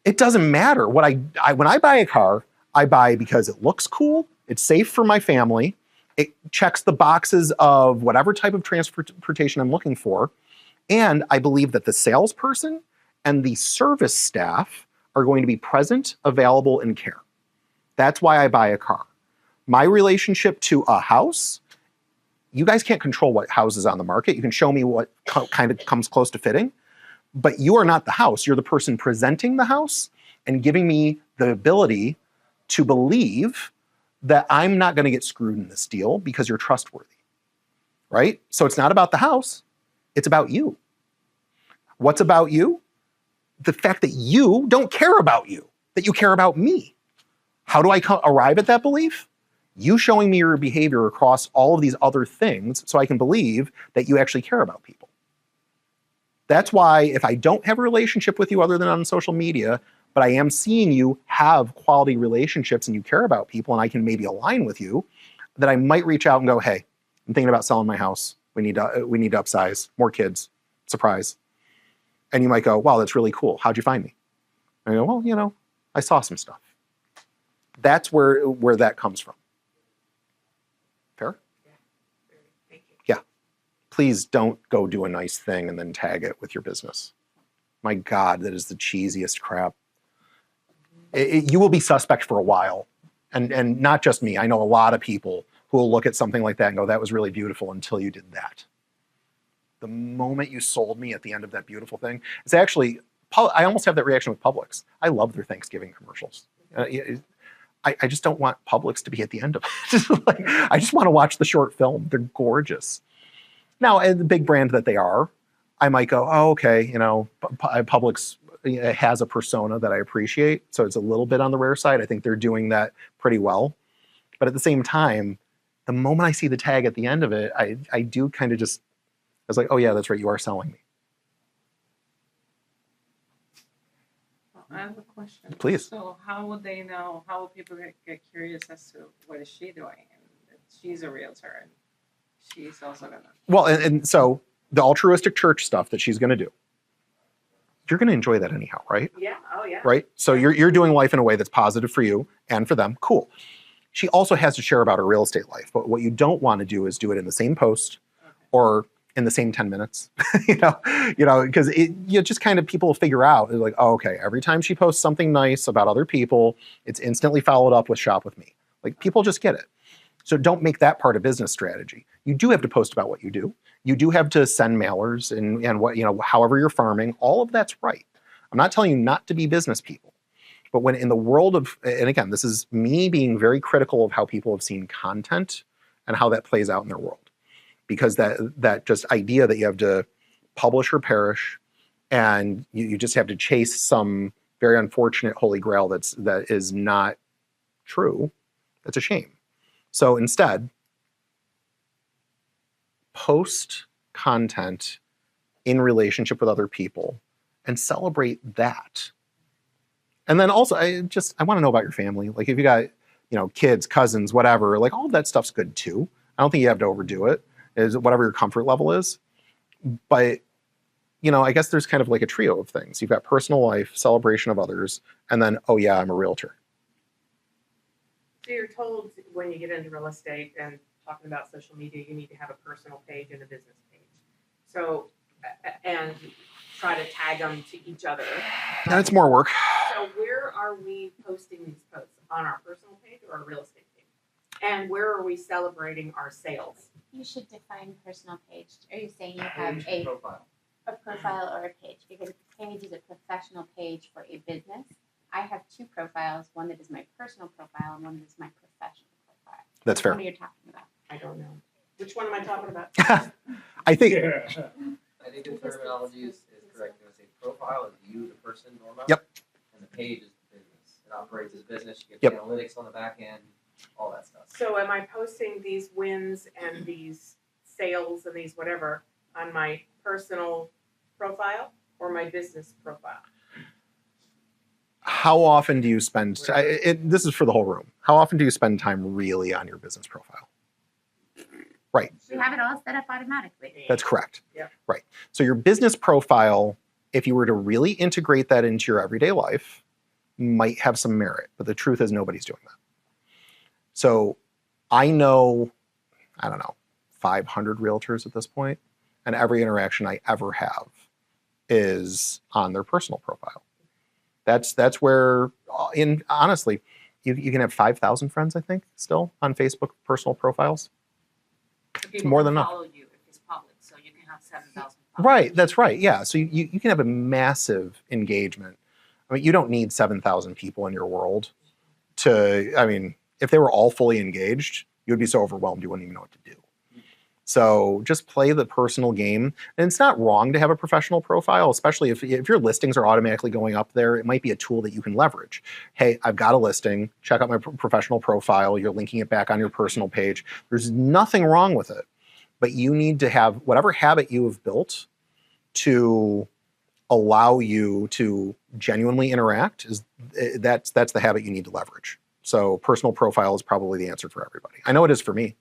It doesn't matter. When I buy a car, I buy because it looks cool, it's safe for my family, it checks the boxes of whatever type of transportation I'm looking for, and I believe that the salesperson and the service staff are going to be present, available, and care. That's why I buy a car. My relationship to a house, you guys can't control what house is on the market. You can show me what kind of comes close to fitting, but you are not the house. You're the person presenting the house and giving me the ability to believe that I'm not going to get screwed in this deal because you're trustworthy, right? So it's not about the house. It's about you. What's about you? The fact that you don't care about you, that you care about me. How do I arrive at that belief? You showing me your behavior across all of these other things so I can believe that you actually care about people. That's why if I don't have a relationship with you other than on social media, but I am seeing you have quality relationships and you care about people and I can maybe align with you, that I might reach out and go, hey, I'm thinking about selling my house. We need to upsize, more kids, surprise. And you might go, wow, that's really cool. How'd you find me? And I go, well, you know, I saw some stuff. That's where that comes from. Fair? Yeah. Thank you. Yeah. Please don't go do a nice thing and then tag it with your business. My God, that is the cheesiest crap. You will be suspect for a while. And not just me. I know a lot of people who will look at something like that and go, that was really beautiful until you did that. The moment you sold me at the end of that beautiful thing, it's actually, I almost have that reaction with Publix. I love their Thanksgiving commercials. I just don't want Publix to be at the end of it. Like, I just want to watch the short film. They're gorgeous. Now, as the big brand that they are, I might go, oh, okay, you know, Publix has a persona that I appreciate, so it's a little bit on the rare side. I think they're doing that pretty well. But at the same time, the moment I see the tag at the end of it, I do kind of just, I was like, oh yeah, that's right, you are selling me. Well, I have a question. Please. So how would they know, how would people get curious as to what is she doing? And she's a realtor and she's also gonna. Well, and so the altruistic church stuff that she's gonna do, you're gonna enjoy that anyhow, right? Yeah. Oh, yeah. Right? So you're doing life in a way that's positive for you and for them. Cool. She also has to share about her real estate life, but what you don't want to do is do it in the same post or in the same 10 minutes, you know, because you just kind of people figure out like, oh, okay, every time she posts something nice about other people, it's instantly followed up with shop with me. Like people just get it. So don't make that part of business strategy. You do have to post about what you do. You do have to send mailers and what, you know, however you're farming, all of that's right. I'm not telling you not to be business people, but when in the world of, and again, this is me being very critical of how people have seen content and how that plays out in their world. Because that just idea that you have to publish or perish and you just have to chase some very unfortunate holy grail that is not true, that's a shame. So instead, post content in relationship with other people and celebrate that. And then also, I want to know about your family. Like if you got, kids, cousins, whatever, like all of that stuff's good too. I don't think you have to overdo it. Is whatever your comfort level is. But, I guess there's kind of like a trio of things. You've got personal life, celebration of others, and then, oh yeah, I'm a realtor. So you're told when you get into real estate and talking about social media, you need to have a personal page and a business page. So, and try to tag them to each other. That's more work. So where are we posting these posts? On our personal page or our real estate page? And where are we celebrating our sales? You should define personal page. Are you saying you have a profile or a page? Because if you're saying to use a professional page for a business, I have two profiles, one that is my personal profile and one that is my professional profile. That's fair. What are you talking about? I don't know. Which one am I talking about? I think I think the terminology is correct. I'm going to say profile is you, the person, Norma. Yep. And the page is the business. It operates as business. You get Yep. analytics on the back end, all that stuff. So am I posting these wins and these sales and these whatever on my personal profile or my business profile? How often do you spend, this is for the whole room, how often do you spend time really on your business profile? Right. We have it all set up automatically. That's correct. Yeah. Right. So your business profile, if you were to really integrate that into your everyday life, might have some merit, but the truth is nobody's doing that. So I know, 500 realtors at this point, and every interaction I ever have is on their personal profile. That's where, honestly, you can have 5,000 friends, I think, still on Facebook personal profiles. It's more than enough. Follow you if it's public, so you can have 7,000. Right, that's right. Yeah, so you can have a massive engagement. I mean, you don't need 7,000 people in your world if they were all fully engaged, you would be so overwhelmed you wouldn't even know what to do. So just play the personal game. And it's not wrong to have a professional profile, especially if your listings are automatically going up there. It might be a tool that you can leverage. Hey, I've got a listing. Check out my professional profile. You're linking it back on your personal page. There's nothing wrong with it. But you need to have whatever habit you have built to allow you to genuinely interact. That's the habit you need to leverage. So personal profile is probably the answer for everybody. I know it is for me.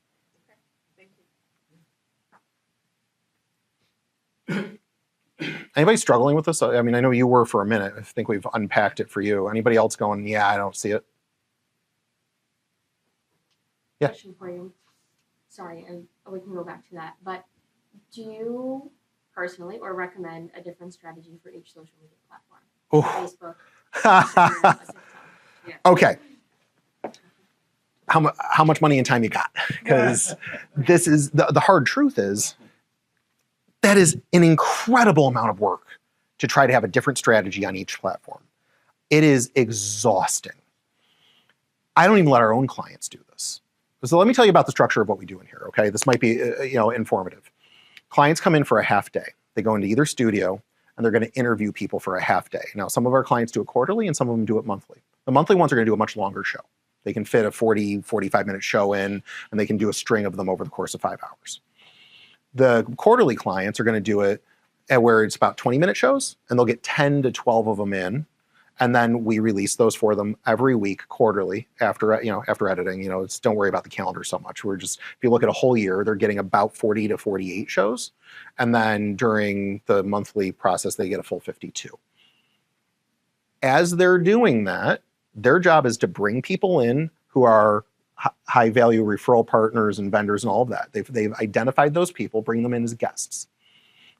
Anybody struggling with this? I mean, I know you were for a minute. I think we've unpacked it for you. Anybody else going, yeah, I don't see it? Yeah. Question for you. Sorry, and we can go back to that. But do you personally or recommend a different strategy for each social media platform? Facebook, Instagram, TikTok? Yeah. Okay. How much money and time you got? Because this is the hard truth is that is an incredible amount of work to try to have a different strategy on each platform. It is exhausting. I don't even let our own clients do this. So let me tell you about the structure of what we do in here, okay? This might be informative. Clients come in for a half day. They go into either studio and they're going to interview people for a half day. Now, some of our clients do it quarterly and some of them do it monthly. The monthly ones are going to do a much longer show. They can fit a 40, 45-minute show in, and they can do a string of them over the course of 5 hours. The quarterly clients are going to do it at where it's about 20-minute shows, and they'll get 10 to 12 of them in, and then we release those for them every week, quarterly, after editing. Don't worry about the calendar so much. If you look at a whole year, they're getting about 40 to 48 shows, and then during the monthly process, they get a full 52. As they're doing that, their job is to bring people in who are high value referral partners and vendors and all of that. They've identified those people, bring them in as guests.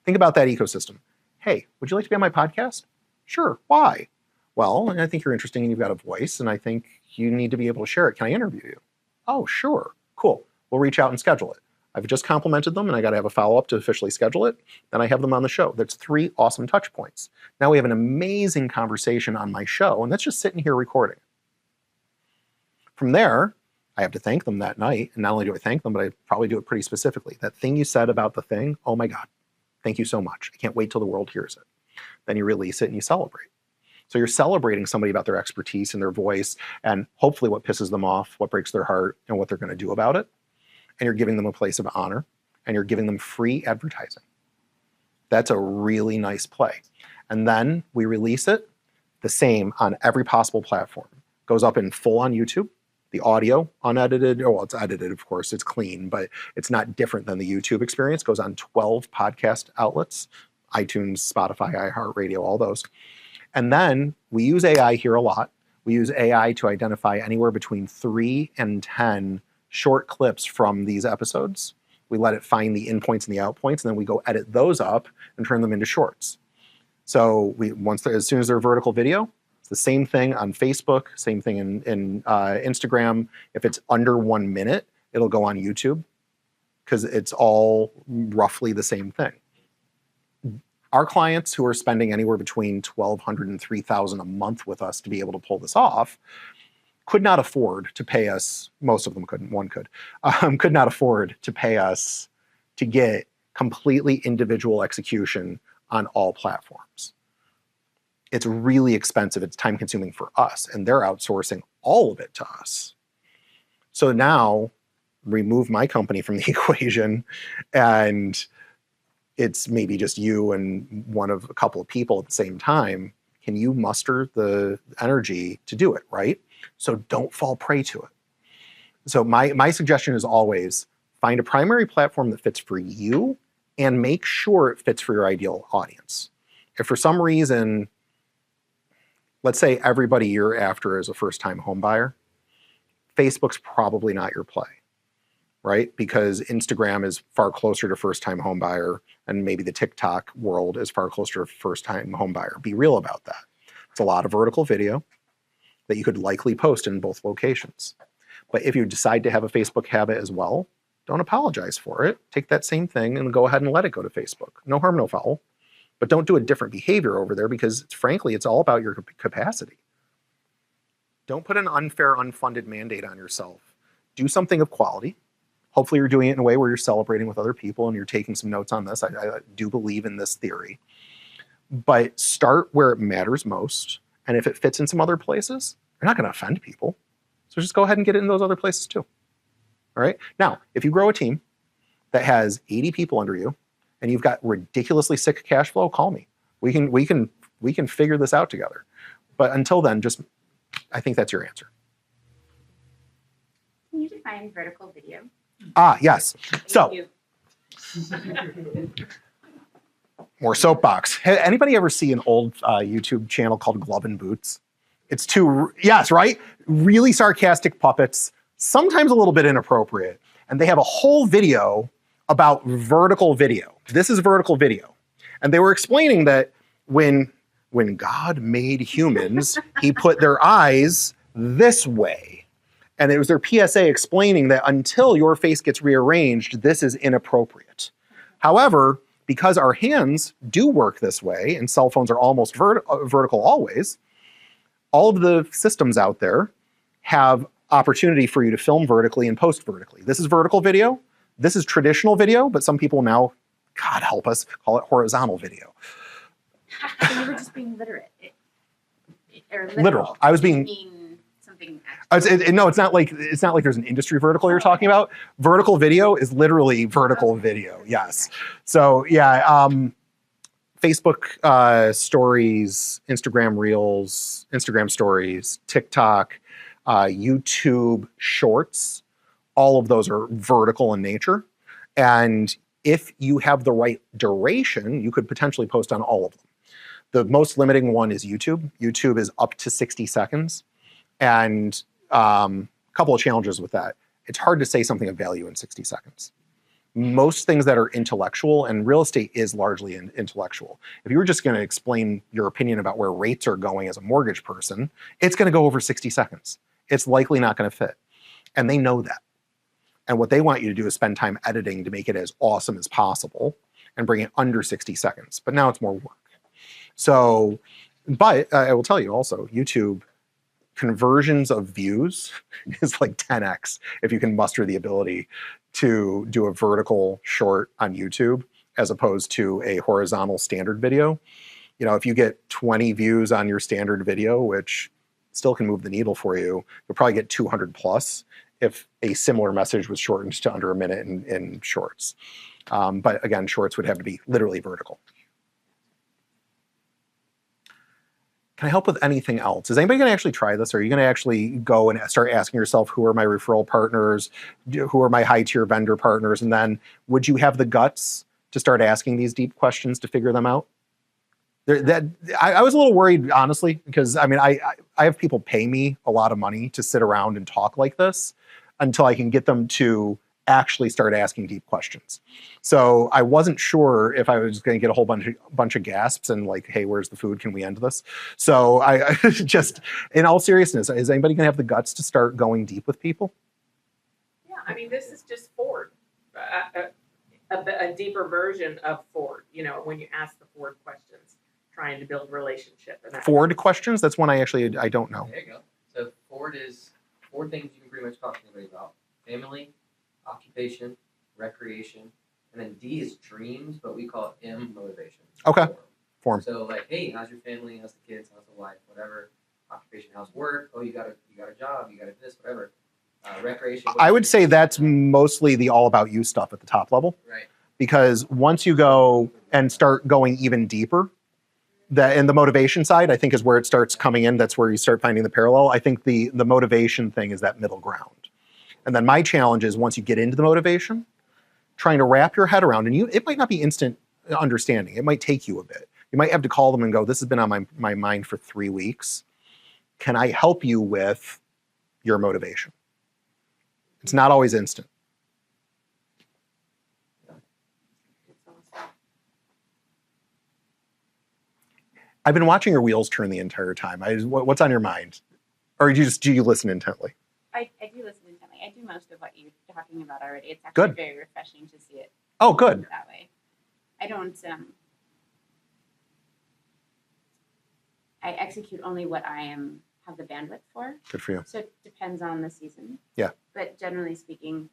Think about that ecosystem. Hey, would you like to be on my podcast? Sure. Why? Well, I think you're interesting and you've got a voice and I think you need to be able to share it. Can I interview you? Oh, sure. Cool. We'll reach out and schedule it. I've just complimented them and I got to have a follow-up to officially schedule it. Then I have them on the show. That's 3 awesome touch points. Now we have an amazing conversation on my show and that's just sitting here recording. From there, I have to thank them that night. And not only do I thank them, but I probably do it pretty specifically. That thing you said about the thing, oh my God, thank you so much. I can't wait till the world hears it. Then you release it and you celebrate. So you're celebrating somebody about their expertise and their voice and hopefully what pisses them off, what breaks their heart, and what they're going to do about it. And you're giving them a place of honor. and you're giving them free advertising. That's a really nice play. And then we release it the same on every possible platform. Goes up in full on YouTube, the audio unedited, well, it's edited, of course, it's clean, but it's not different than the YouTube experience. Goes on 12 podcast outlets, iTunes, Spotify, iHeartRadio, all those. And then we use AI here a lot. We use AI to identify anywhere between 3 and 10 short clips from these episodes. We let it find the in points and the out points, and then we go edit those up and turn them into shorts. So as soon as they're vertical video, it's the same thing on Facebook, same thing in Instagram. If it's under 1 minute, it'll go on YouTube because it's all roughly the same thing. Our clients who are spending anywhere between $1,200 and $3,000 a month with us to be able to pull this off could not afford to pay us, most of them couldn't, one could not afford to pay us to get completely individual execution on all platforms. It's really expensive, it's time consuming for us, and they're outsourcing all of it to us. So now, remove my company from the equation, and it's maybe just you and one of a couple of people at the same time. Can you muster the energy to do it, right? So don't fall prey to it. So my suggestion is always find a primary platform that fits for you and make sure it fits for your ideal audience. If for some reason, let's say everybody you're after is a first-time home buyer, Facebook's probably not your play, right? Because Instagram is far closer to first-time home buyer, and maybe the TikTok world is far closer to first-time home buyer. Be real about that. It's a lot of vertical video that you could likely post in both locations. But if you decide to have a Facebook habit as well, don't apologize for it. Take that same thing and go ahead and let it go to Facebook. No harm, no foul. But don't do a different behavior over there because, frankly, it's all about your capacity. Don't put an unfair, unfunded mandate on yourself. Do something of quality. Hopefully you're doing it in a way where you're celebrating with other people and you're taking some notes on this. I do believe in this theory. But start where it matters most. And if it fits in some other places, you're not going to offend people. So just go ahead and get it in those other places too. All right. Now, if you grow a team that has 80 people under you and you've got ridiculously sick cash flow, call me. We can figure this out together. But until then, I think that's your answer. Can you define vertical video? Yes. So, more soapbox. Anybody ever see an old YouTube channel called Glove and Boots? It's yes, right? Really sarcastic puppets, sometimes a little bit inappropriate. And they have a whole video about vertical video. This is vertical video. And they were explaining that when God made humans, he put their eyes this way. And it was their PSA explaining that until your face gets rearranged, this is inappropriate. However, because our hands do work this way, and cell phones are almost vertical always, all of the systems out there have opportunity for you to film vertically and post vertically. This is vertical video. This is traditional video, but some people now, God help us, call it horizontal video. So you were just being literate. Or Literal. I was being Something no, it's not like there's an industry vertical you're talking about. Vertical video is literally vertical video. Yes. So yeah, Facebook stories, Instagram Reels, Instagram stories, TikTok, YouTube Shorts, all of those are vertical in nature. And if you have the right duration, you could potentially post on all of them. The most limiting one is YouTube. YouTube is up to 60 seconds. And a couple of challenges with that. It's hard to say something of value in 60 seconds. Most things that are intellectual, and real estate is largely intellectual. If you were just going to explain your opinion about where rates are going as a mortgage person, it's going to go over 60 seconds. It's likely not going to fit. And they know that. And what they want you to do is spend time editing to make it as awesome as possible and bring it under 60 seconds. But now it's more work. So, but I will tell you also, YouTube conversions of views is like 10x if you can muster the ability to do a vertical short on YouTube as opposed to a horizontal standard video. You know, if you get 20 views on your standard video, which still can move the needle for you, you'll probably get 200 plus if a similar message was shortened to under a minute in shorts. But again, shorts would have to be literally vertical. Can I help with anything else? Is anybody going to actually try this? Or are you going to actually go and start asking yourself, who are my referral partners? Who are my high tier vendor partners? And then would you have the guts to start asking these deep questions to figure them out? I was a little worried, honestly, because I mean, I have people pay me a lot of money to sit around and talk like this until I can get them to actually start asking deep questions. So I wasn't sure if I was going to get a whole bunch of gasps and like, hey, where's the food? Can we end this? So I just, in all seriousness, is anybody going to have the guts to start going deep with people? Yeah, I mean, this is just Ford, a deeper version of Ford. You know, when you ask the Ford questions, trying to build relationship. And that Ford questions? That's one I don't know. There you go. So Ford is 4 things you can pretty much talk to anybody about: family, occupation, recreation, and then D is dreams, but we call it M, motivation. Okay. Form. So like, hey, how's your family? How's the kids? How's the wife? Whatever. Occupation, how's work? Oh, you got a job. You got a this, whatever. Recreation. I would say that's mostly the all about you stuff at the top level. Right. Because once you go and start going even deeper, and the motivation side, I think, is where it starts coming in. That's where you start finding the parallel. I think the motivation thing is that middle ground. And then my challenge is, once you get into the motivation, trying to wrap your head around, and it might not be instant understanding. It might take you a bit. You might have to call them and go, this has been on my mind for 3 weeks. Can I help you with your motivation? It's not always instant. I've been watching your wheels turn the entire time. What's on your mind? Or do you listen intently? I do listen intently. I do most of what you're talking about already. It's actually Good. very refreshing to see it. Oh, good. That way. I don't. I execute only what I have the bandwidth for. Good for you. So it depends on the season. Yeah. But generally speaking,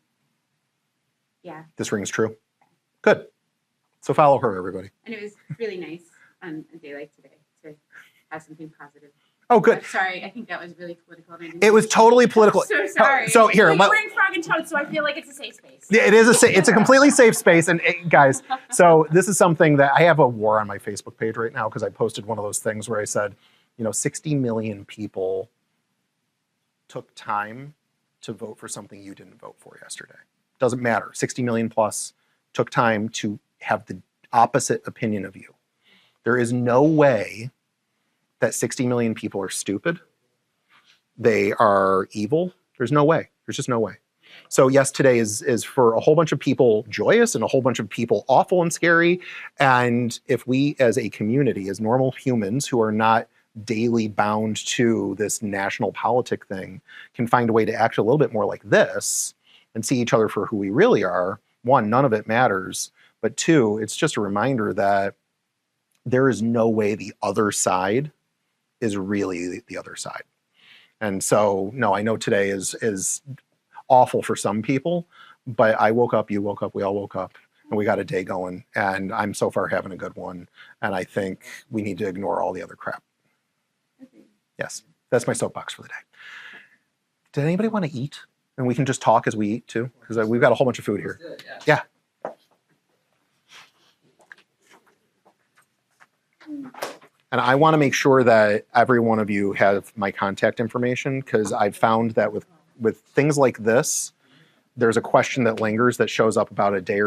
yeah. This rings true. Good. So follow her, everybody. And it was really nice on a day like today to have something positive. Oh, good. I'm sorry, I think that was really political. It was totally political. I'm so sorry. So here, You're wearing frog and toad, so I feel like it's a safe space. it is it's a completely safe space. And guys, so this is something that I have a war on my Facebook page right now, because I posted one of those things where I said, 60 million people took time to vote for something you didn't vote for yesterday. Doesn't matter. 60 million plus took time to have the opposite opinion of you. There is no way that 60 million people are stupid. They are evil. There's no way. There's just no way. So yes, today is for a whole bunch of people joyous and a whole bunch of people awful and scary. And if we as a community, as normal humans who are not daily bound to this national politic thing, can find a way to act a little bit more like this and see each other for who we really are, 1, none of it matters. But 2, it's just a reminder that there is no way the other side is really the other side. And so, no, I know today is awful for some people, but I woke up, you woke up, we all woke up, and we got a day going, and I'm so far having a good one. And I think we need to ignore all the other crap. Yes, that's my soapbox for the day. Did anybody want to eat? And we can just talk as we eat too, because we've got a whole bunch of food here. Yeah. And I want to make sure that every one of you have my contact information, because I've found that with things like this, there's a question that lingers that shows up about a day or